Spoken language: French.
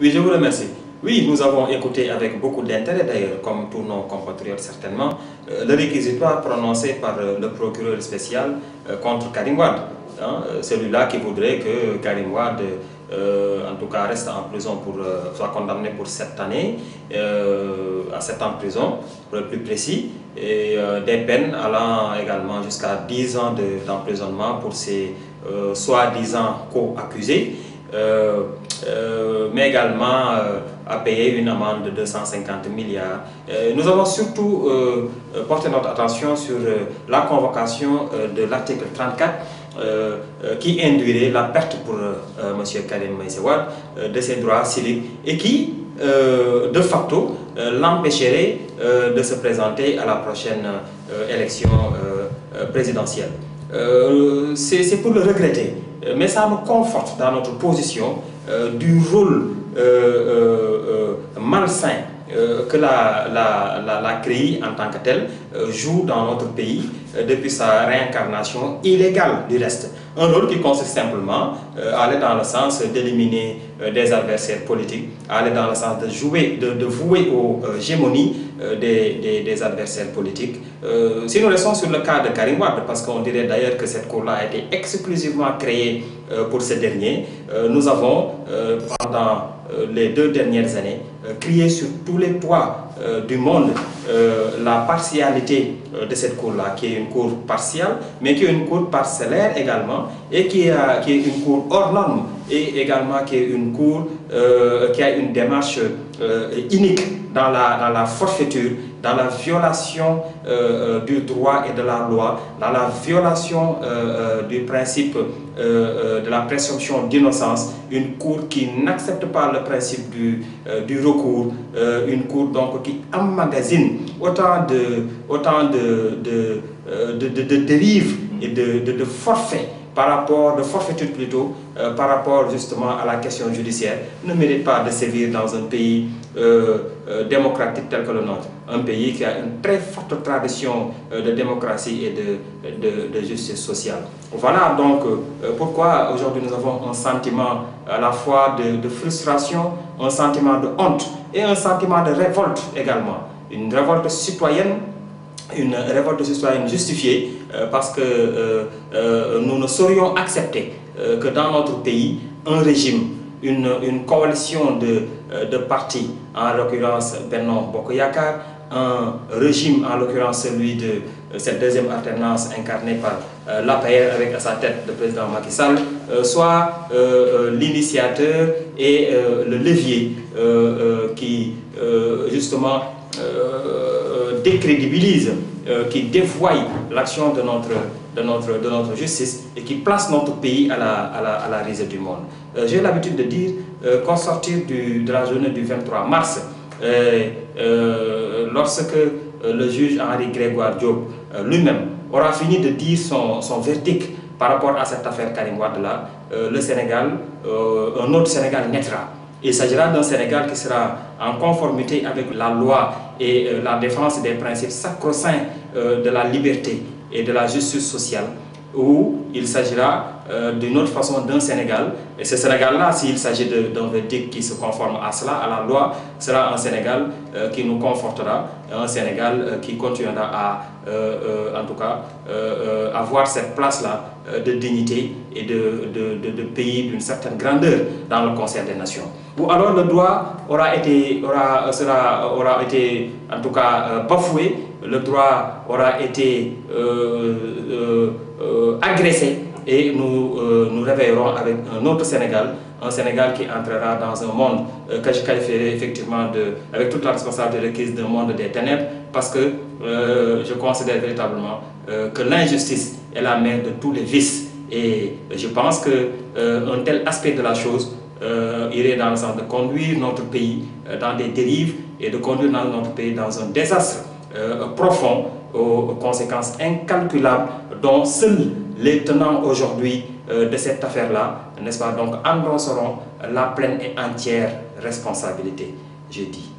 Oui, je vous remercie. Oui, nous avons écouté avec beaucoup d'intérêt d'ailleurs, comme tous nos compatriotes certainement, le réquisitoire prononcé par le procureur spécial contre Karim Wade. Hein, celui-là qui voudrait que Karim Wade, en tout cas, reste en prison soit condamné pour 7 années, à 7 ans de prison, pour être plus précis, et des peines allant également jusqu'à 10 ans d'emprisonnement pour ces soi-disant co-accusés. Mais également à payer une amende de 250 milliards. Nous avons surtout porté notre attention sur la convocation de l'article 34 qui induirait la perte pour M. Karim Meïssa Wade de ses droits civiques et qui, de facto, l'empêcherait de se présenter à la prochaine élection présidentielle. C'est pour le regretter, mais ça me conforte dans notre position du rôle malsain que la CREI en tant que telle joue dans notre pays depuis sa réincarnation illégale du reste. Un rôle qui consiste simplement à aller dans le sens d'éliminer des adversaires politiques, à aller dans le sens de vouer aux gémonies des adversaires politiques. Si nous restons sur le cas de Karim Wade, parce qu'on dirait d'ailleurs que cette cour-là a été exclusivement créée pour ce dernier, nous avons pendant les 2 dernières années crié sur tous les toits du monde la partialité de cette cour-là, qui est une cour partiale, mais qui est une cour parcellaire également, et qui est une cour hors norme, et également qui est une cour qui a une démarche unique dans la forfaiture, dans la violation du droit et de la loi, dans la violation du principe de la présomption d'innocence, une cour qui n'accepte pas le principe du recours, une cour donc qui emmagasine autant de dérives et de forfaits par rapport, de forfaiture plutôt, par rapport justement à la question judiciaire, ne mérite pas de sévir dans un pays démocratique tel que le nôtre. Un pays qui a une très forte tradition de démocratie et de justice sociale. Voilà donc pourquoi aujourd'hui nous avons un sentiment à la fois de frustration, un sentiment de honte et un sentiment de révolte également. Une révolte citoyenne justifiée parce que nous ne saurions accepter que dans notre pays, un régime, une coalition de partis, en l'occurrence Benno Bokk Yakaar, un régime, en l'occurrence celui de cette deuxième alternance incarnée par l'APR avec à sa tête le président Macky Sall, soit l'initiateur et le levier qui justement décrédibilise, qui dévoie l'action de notre justice et qui place notre pays à la risée du monde. J'ai l'habitude de dire qu'au sortir de la journée du 23 mars, lorsque le juge Henri Grégoire Diop lui-même aura fini de dire son verdict par rapport à cette affaire Karim Wade là, le Sénégal, un autre Sénégal naîtra. Il s'agira d'un Sénégal qui sera en conformité avec la loi et la défense des principes sacro-saints de la liberté et de la justice sociale, où il s'agira d'une autre façon d'un Sénégal. Et ce Sénégal-là, s'il s'agit d'un verdict qui se conforme à cela, à la loi, sera un Sénégal qui nous confortera, un Sénégal qui continuera à, en tout cas, avoir cette place-là de dignité et de pays d'une certaine grandeur dans le concert des nations. Ou alors le droit aura été en tout cas bafoué, le droit aura été agressé et nous réveillerons avec un autre Sénégal, un Sénégal qui entrera dans un monde que je qualifierais effectivement avec toute la responsabilité requise d'un monde des ténèbres, parce que je considère véritablement que l'injustice est la mère de tous les vices, et je pense qu'un tel aspect de la chose irait dans le sens de conduire notre pays dans des dérives et de conduire notre pays dans un désastre profond aux conséquences incalculables dont seuls les tenants aujourd'hui de cette affaire-là, n'est-ce pas, donc endosseront la pleine et entière responsabilité, je dis.